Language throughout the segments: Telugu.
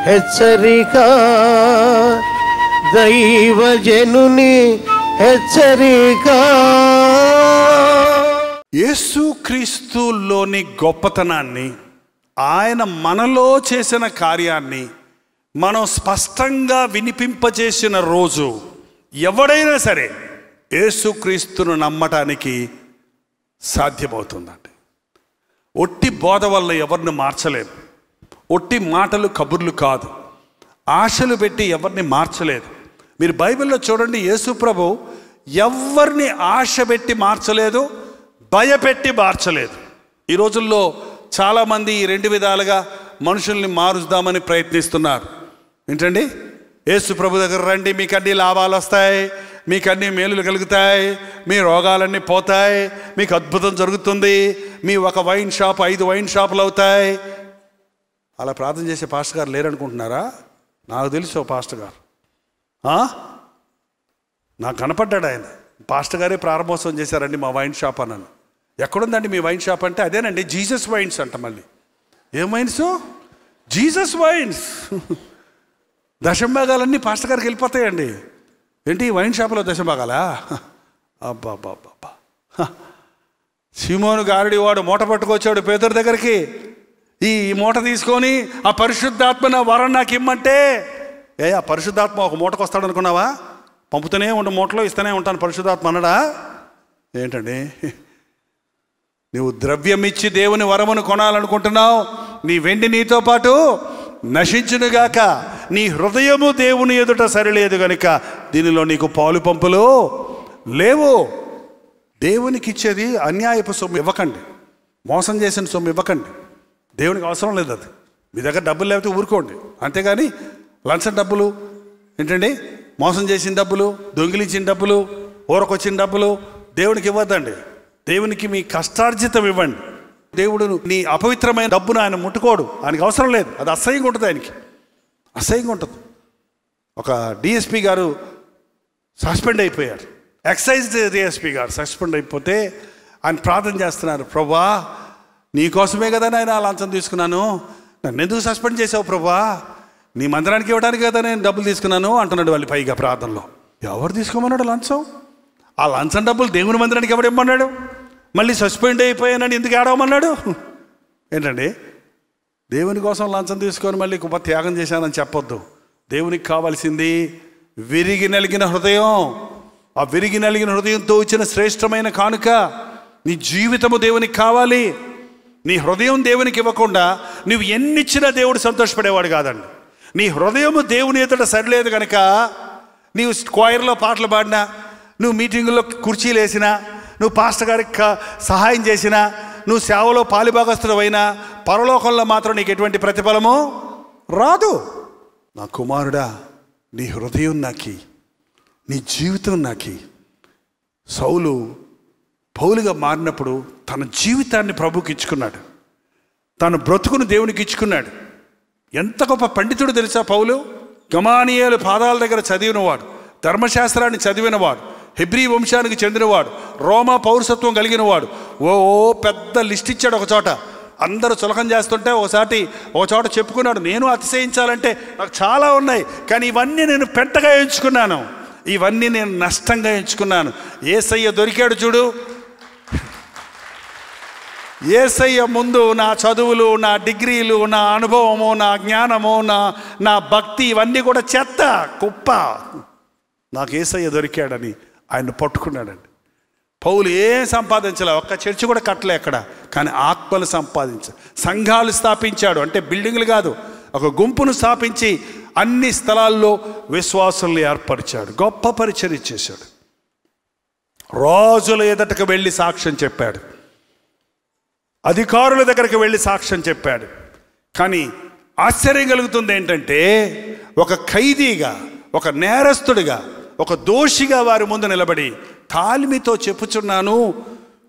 హెచ్చరిక, దైవజనుని హెచ్చరిక. యేసుక్రీస్తులోని గొప్పతనాన్ని, ఆయన మనలో చేసిన కార్యాన్ని మనం స్పష్టంగా వినిపింపజేసిన రోజు ఎవడైనా సరే యేసుక్రీస్తును నమ్మటానికి సాధ్యమవుతుందండి. ఒట్టి బోధ వల్ల ఎవరిని మార్చలేదు. ఒట్టి మాటలు కబుర్లు కాదు. ఆశలు పెట్టి ఎవరిని మార్చలేదు. మీరు బైబిల్లో చూడండి, యేసు ప్రభు ఎవరిని ఆశ పెట్టి మార్చలేదు, భయపెట్టి మార్చలేదు. ఈ రోజుల్లో చాలామంది ఈ రెండు విధాలుగా మనుషుల్ని మారుద్దామని ప్రయత్నిస్తున్నారు. ఏంటండి, యేసు ప్రభు దగ్గర రండి, మీకు అన్ని లాభాలు వస్తాయి, మీకు అన్ని మేలులు కలుగుతాయి, మీ రోగాలన్నీ పోతాయి, మీకు అద్భుతం జరుగుతుంది, మీ ఒక వైన్ షాప్ 5 వైన్ షాపులు అవుతాయి. అలా ప్రార్థన చేసే పాస్టర్ గారు లేరనుకుంటున్నారా? నాకు తెలుసు ఓ పాస్టర్ గారు, నాకు కనపడ్డాడు. ఆయన పాస్టర్ గారే ప్రారంభోత్సవం చేశారండి మా వైన్ షాప్ అన్నాను. ఎక్కడుందండి మీ వైన్ షాప్ అంటే, అదేనండి జీసస్ వైన్స్ అంట. మళ్ళీ ఏం వైన్స్? Jesus wines. దశంభాగాలన్నీ పాస్టర్ గారికి వెళ్ళిపోతాయండి. ఏంటి వైన్ షాప్లో దశంభాగాలా? అబ్బా అబ్బా అబ్బా. సీమోను గారడి వాడు మూట పట్టుకొచ్చాడు పేతురు దగ్గరికి. ఈ మూట తీసుకొని ఆ పరిశుద్ధాత్మ వరం నాకు ఇమ్మంటే, ఆ పరిశుద్ధాత్మ ఒక మూటకు వస్తాడు అనుకున్నావా? పంపుతూనే ఉండు, మూటలో ఇస్తూనే ఉంటాను పరిశుద్ధాత్మ అన్నాడా? ఏంటండి, నువ్వు ద్రవ్యం ఇచ్చి దేవుని వరమును కొనాలనుకుంటున్నావు. నీ వెండి నీతో పాటు నశించునుగాక, నీ హృదయము దేవుని ఎదుట సరిలేదు గనుక దీనిలో నీకు పాలు పంపులు లేవు. దేవునికి ఇచ్చేది అన్యాయపు సొమ్ము ఇవ్వకండి, మోసం చేసిన సొమ్ము ఇవ్వకండి. దేవునికి అవసరం లేదు అది. మీ దగ్గర డబ్బులు లేకపోతే ఊరుకోండి, అంతేగాని లంచం డబ్బులు ఏంటండి, మోసం చేసిన డబ్బులు, దొంగిలించిన డబ్బులు, ఊరకొచ్చిన డబ్బులు దేవునికి ఇవ్వద్దండి. దేవునికి మీ కష్టార్జితం ఇవ్వండి. దేవుడు నీ అపవిత్రమైన డబ్బును ఆయన ముట్టుకోడు, ఆయనకి అవసరం లేదు. అది అసహ్యంగా ఉంటుంది, ఆయనకి అసహ్యంగా ఉంటుంది. ఒక డిఎస్పి గారు సస్పెండ్ అయిపోయారు. ఎక్సైజ్ డిఎస్పి గారు సస్పెండ్ అయిపోతే ఆయన ప్రార్థన చేస్తున్నారు, ప్రభా నీకోసమే కదా నేను ఆ లంచం తీసుకున్నాను, నన్ను ఎందుకు సస్పెండ్ చేసావు ప్రభా? నీ మందిరానికి ఇవ్వడానికి కదా నేను డబ్బులు తీసుకున్నాను అంటున్నాడు. వాళ్ళు పైగా ప్రార్థనలో ఎవరు తీసుకోమన్నాడు లంచం? ఆ లంచం డబ్బులు దేవుని మందిరానికి ఎవడు ఇమ్మన్నాడు? మళ్ళీ సస్పెండ్ అయిపోయానని ఎందుకు ఏడవమన్నాడు? ఏంటండి, దేవుని కోసం లంచం తీసుకొని మళ్ళీ గొప్ప త్యాగం చేశానని చెప్పొద్దు. దేవునికి కావాల్సింది విరిగి నలిగిన హృదయం. ఆ విరిగి నలిగిన హృదయంతో వచ్చిన శ్రేష్టమైన కానుక నీ జీవితము దేవునికి కావాలి. నీ హృదయం దేవునికి ఇవ్వకుండా నువ్వు ఎన్నిచ్చినా దేవుడు సంతోషపడేవాడు కాదండి. నీ హృదయము దేవుని ఎదుట సరిలేదు కనుక నీవు స్క్వైర్లో పాటలు పాడినా, నువ్వు మీటింగుల్లో కుర్చీలు వేసినా, నువ్వు పాస్టర్ గారికి సహాయం చేసినా, నువ్వు సేవలో పాలిభాగస్తుడవైనా పరలోకంలో మాత్రం నీకు ఎటువంటి ప్రతిఫలము రాదు. నా కుమారుడా, నీ హృదయం నాకి, నీ జీవితం నాకి. సౌలు పౌలుగా మారినప్పుడు తన జీవితాన్ని ప్రభుకి ఇచ్చుకున్నాడు, తన బ్రతుకును దేవునికి ఇచ్చుకున్నాడు. ఎంత గొప్ప పండితుడు తెలుసా పౌలు? గమానియేలు పాదాల దగ్గర చదివినవాడు, ధర్మశాస్త్రాన్ని చదివినవాడు, హెబ్రీ వంశానికి చెందినవాడు, రోమా పౌరసత్వం కలిగినవాడు. ఓ పెద్ద లిస్ట్ ఇచ్చాడు. ఒక చోట అందరూ చులకం చేస్తుంటే ఒక చోట చెప్పుకున్నాడు, నేను అతిశయించాలంటే నాకు చాలా ఉన్నాయి, కానీ ఇవన్నీ నేను పెంటగా ఎంచుకున్నాను, ఇవన్నీ నేను నష్టంగా ఎంచుకున్నాను. యేసయ్య దొరికాడు చూడు. యేసయ్య ముందు నా చదువులు, నా డిగ్రీలు, నా అనుభవము, నా జ్ఞానము, నా భక్తి ఇవన్నీ కూడా చెత్త కుప్ప. నాకు యేసయ్య దొరికాడని ఆయన పట్టుకున్నాడండి. పౌలు ఏం సంపాదించలే, ఒక్క చర్చి కూడా కట్టలే అక్కడ, కానీ ఆత్మలు సంపాదించాడు. సంఘాలు స్థాపించాడు, అంటే బిల్డింగ్లు కాదు, ఒక గుంపును స్థాపించి అన్ని స్థలాల్లో విశ్వాసుల్ని ఏర్పరిచాడు. గొప్ప పరిచర్య చేశాడు. రాజుల ఎదుటకు వెళ్ళి సాక్ష్యం చెప్పాడు, అధికారుల దగ్గరికి వెళ్ళి సాక్ష్యం చెప్పాడు. కానీ ఆశ్చర్యం కలుగుతుంది ఏంటంటే, ఒక ఖైదీగా, ఒక నేరస్తుడిగా, ఒక దోషిగా వారి ముందు నిలబడి తాలిమితో చెప్పుచున్నాను,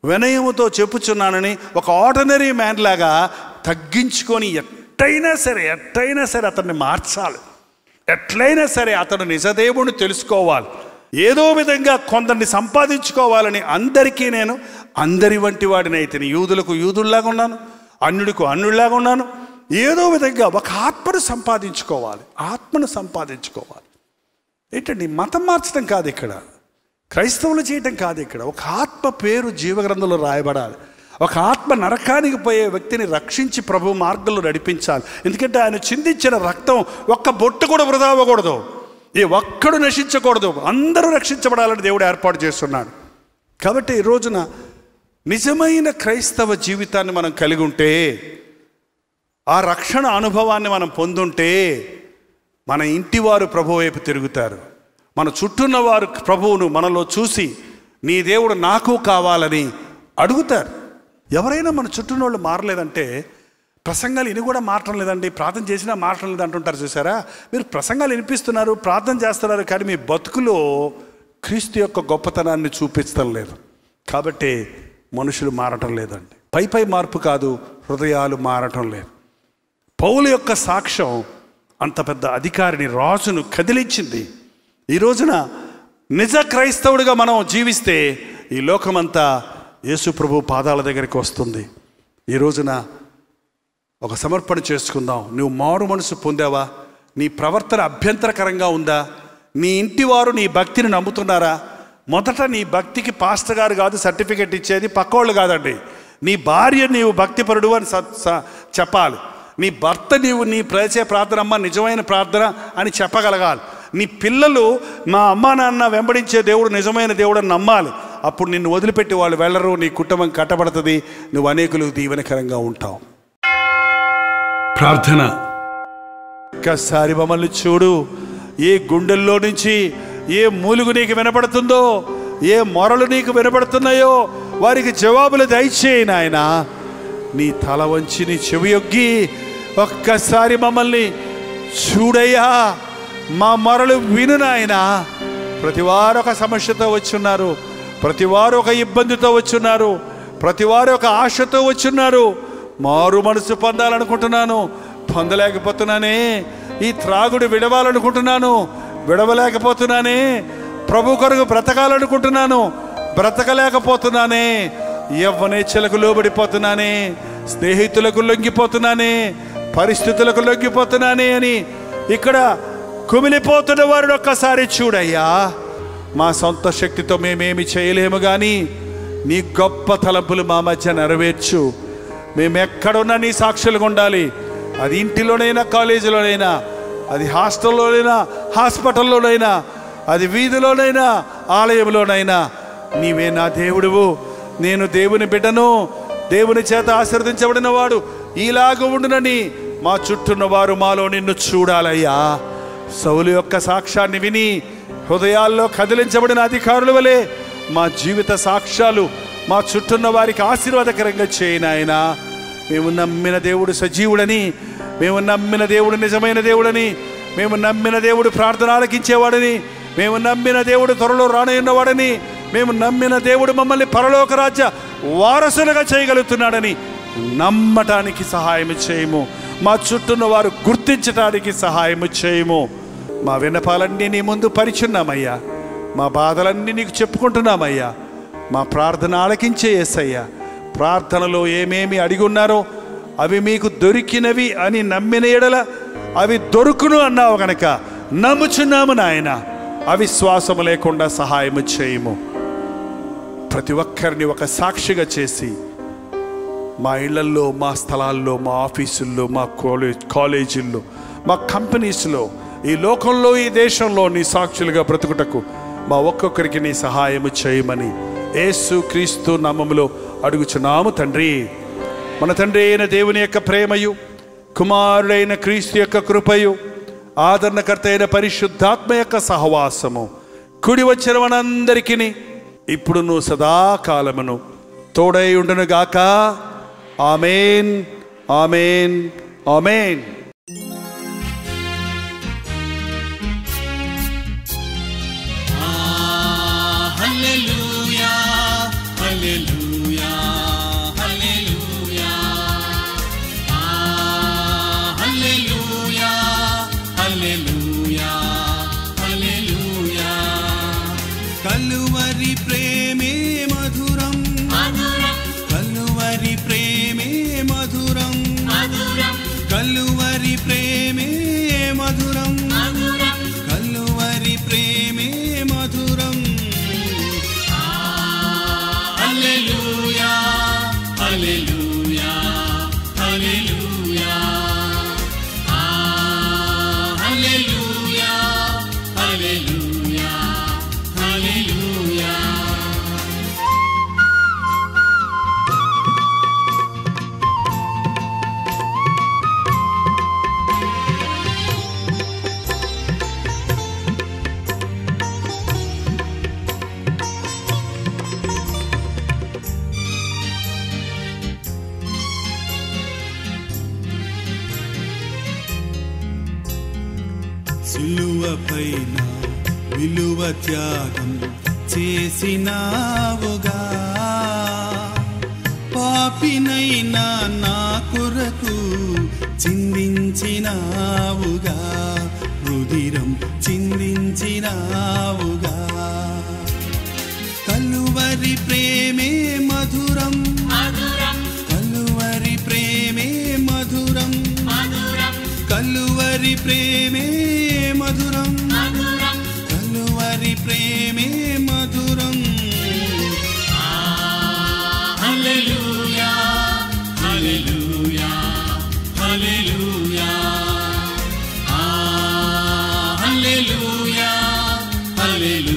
వినయముతో చెప్పుచున్నానని ఒక ఆర్డినరీ మ్యాన్ లాగా తగ్గించుకొని ఎట్టయినా సరే అతన్ని మార్చాలి, ఎట్లయినా సరే అతను నిజదేవుని తెలుసుకోవాలి, ఏదో విధంగా కొందరిని సంపాదించుకోవాలని అందరికీ నేను అందరి వంటి వాడిని అయితేనే. యూదులకు యూదుల్లాగా ఉన్నాను, అన్యుడికి అన్యుడిలాగా ఉన్నాను, ఏదో విధంగా ఒక ఆత్మను సంపాదించుకోవాలి. ఏంటండి, మతం మార్చడం కాదు ఇక్కడ, క్రైస్తవులు చేయటం కాదు ఇక్కడ. ఒక ఆత్మ పేరు జీవగ్రంథంలో రాయబడాలి. ఒక ఆత్మ నరకానికి పోయే వ్యక్తిని రక్షించి ప్రభు మార్గంలో నడిపించాలి. ఎందుకంటే ఆయన చిందించిన రక్తం ఒక్క బొట్టు కూడా వృధా అవ్వకూడదు, ఏ ఒక్కడు నశించకూడదు, అందరూ రక్షించబడాలని దేవుడు ఏర్పాటు చేస్తున్నాడు. కాబట్టి ఈ రోజున నిజమైన క్రైస్తవ జీవితాన్ని మనం కలిగి ఉంటే, ఆ రక్షణ అనుభవాన్ని మనం పొందుంటే, మన ఇంటివారు ప్రభు వైపు తిరుగుతారు. మన చుట్టూన్న వారు ప్రభువును మనలో చూసి నీ దేవుడు నాకు కావాలని అడుగుతారు. ఎవరైనా మన చుట్టూన్న వాళ్ళు మారలేదంటే, ప్రసంగాలు ఇని కూడా మారటం లేదండి, ప్రార్థన చేసినా మారటం లేదు అంటుంటారు. చూసారా, మీరు ప్రసంగాలు వినిపిస్తున్నారు, ప్రార్థన చేస్తున్నారు, కానీ మీ బతుకులో క్రీస్తు యొక్క గొప్పతనాన్ని చూపించడం లేదు. కాబట్టి మనుషులు మారటం లేదండి. పై మార్పు కాదు, హృదయాలు మారటం లేదు. పౌలు యొక్క సాక్ష్యం అంత పెద్ద అధికారిని, రాజును కదిలించింది. ఈ రోజున నిజ క్రైస్తవుడిగా మనం జీవిస్తే ఈ లోకమంతా యేసు ప్రభు పాదాల దగ్గరికి వస్తుంది. ఈ రోజున ఒక సమర్పణ చేసుకుందాం. నువ్వు మారు మనసు పొందావా? నీ ప్రవర్తన అభ్యంతరకరంగా ఉందా? నీ ఇంటి వారు నీ భక్తిని నమ్ముతున్నారా? మొదట నీ భక్తికి పాస్టర్ గారు కాదు సర్టిఫికెట్ ఇచ్చేది, పక్కోళ్ళు కాదండి. నీ భార్య నీవు భక్తిపరుడు అని చెప్పాలి. నీ భర్త నీ చేసే ప్రార్థన అమ్మ నిజమైన ప్రార్థన అని చెప్పగలగాలి. నీ పిల్లలు మా అమ్మ నాన్న వెంబడించే దేవుడు నిజమైన దేవుడు అని నమ్మాలి. అప్పుడు నిన్ను వదిలిపెట్టి వాళ్ళు వెళ్ళరు, నీ కుటుంబం కట్టబడుతుంది, నువ్వు అనేకులకు దీవెనకరంగా ఉంటావు. ప్రార్థన. ఒక్కసారి మమ్మల్ని చూడు. ఏ గుండెల్లో నుంచి ఏ మూలుగు నీకు వినపడుతుందో, ఏ మొరలు నీకు వినపడుతున్నాయో వారికి జవాబులు దయచేయి నాయన. నీ తల వంచి నీ చెవియొగ్గి ఒక్కసారి మమ్మల్ని చూడయ్యా, మా మొరలు విను నాయన. ప్రతివారు ఒక సమస్యతో వచ్చున్నారు, ప్రతివారు ఒక ఇబ్బందితో వచ్చున్నారు, ప్రతివారు ఒక ఆశతో వచ్చున్నారు. మారు మనసు పొందాలనుకుంటున్నాను, పొందలేకపోతున్నానే. ఈ త్రాగుడు విడవాలనుకుంటున్నాను, విడవలేకపోతున్నానే. ప్రభు కొరకు బ్రతకాలనుకుంటున్నాను, బ్రతకలేకపోతున్నానే. యవ్వనేచ్ఛలకు లోబడిపోతున్నానే, స్నేహితులకు లొంగిపోతున్నానే, పరిస్థితులకు లొంగిపోతున్నానే అని ఇక్కడ కుమిలిపోతున్న వారిని ఒక్కసారి చూడయ్యా. మా సొంత శక్తితో మేమేమి చేయలేము, కానీ నీ గొప్ప తలంపులు మా మధ్య నెరవేర్చు. మేము ఎక్కడున్నా నీ సాక్షులుగా ఉండాలి. అది ఇంటిలోనైనా, కాలేజీలోనైనా, అది హాస్టల్లోనైనా, హాస్పిటల్లోనైనా, అది వీధిలోనైనా, ఆలయంలోనైనా నీవే నా దేవుడువు. నేను దేవుని బిడ్డను, దేవుని చేత ఆశీర్వదించబడిన వాడు ఇలాగ ఉండునని మా చుట్టూన్న వారు మాలో నిన్ను చూడాలయ్యా. సౌలు యొక్క సాక్ష్యాన్ని విని హృదయాల్లో కదిలించబడిన అధికారుల వలె మా జీవిత సాక్ష్యాలు మా చుట్టూన్న వారికి ఆశీర్వాదకరంగా చేయనాయనా. మేము నమ్మిన దేవుడు సజీవుడని, మేము నమ్మిన దేవుడు నిజమైన దేవుడని, మేము నమ్మిన దేవుడు ప్రార్థన ఆలకించేవాడని, మేము నమ్మిన దేవుడు త్వరలో రానయ్యున్నవాడని, మేము నమ్మిన దేవుడు మమ్మల్ని పరలోక రాజ్య వారసులుగా చేయగలుగుతున్నాడని నమ్మటానికి సహాయం చేయము. మా చుట్టూన్న వారు గుర్తించటానికి సహాయం చేయము. మా విన్నపాలన్నీ నీ ముందు పరిచున్నామయ్యా. మా బాధలన్నీ నీకు చెప్పుకుంటున్నామయ్యా. మా ప్రార్థన ఆలకించే యేసయ్యా. ప్రార్థనలో ఏమేమి అడిగి ఉన్నారో అవి మీకు దొరికినవి అని నమ్మిన ఎడల అవి దొరుకును అన్నావు కనుక నమ్ముచున్నాము నాయన. అవిశ్వాసము లేకుండా సహాయము చేయము. ప్రతి ఒక్కరిని ఒక సాక్షిగా చేసి మా ఇళ్లల్లో, మా స్థలాల్లో, మా ఆఫీసుల్లో, మా కాలేజీల్లో, మా కంపెనీస్లో, ఈ లోకంలో, ఈ దేశంలో నీ సాక్షులుగా బ్రతుకుటకు మా ఒక్కొక్కరికి నీ సహాయము చేయమని యేసు క్రీస్తు నామములో అడుగుచున్నాము తండ్రి. మన తండ్రి అయిన దేవుని యొక్క ప్రేమయు, కుమారుడైన క్రీస్తు యొక్క కృపయు, ఆదరణకర్త అయిన పరిశుద్ధాత్మ యొక్క సహవాసము కుడి వచ్చిన మనందరికీ ఇప్పుడును సదాకాలమును తోడై ఉండును గాక. ఆమేన్, ఆమేన్, ఆమేన్. హల్లెలూయా, హల్లెలూయా, హల్లెలూయా. హల్లెలూయా, హల్లెలూయా, హల్లెలూయా. కలువరి ప్రేమే మధురం, మధురం. కలువరి ప్రేమే మధురం, మధురం. శిలువపైన విలువ త్యాగం చేసినావుగా, పాపినైనా నా కొరకు చిందించినావుగా, రుధిరం చిందించినావుగా. కలువరి ప్రేమే మధురం, కలువరి ప్రేమే మధురం, కలువరి ప్రేమే మధురం, కలువరి ప్రేమే మధురం. హల్లెలూయా హల్లెలూయా హల్లెలూయా, హల్లెలూయా హల్లెలూయా.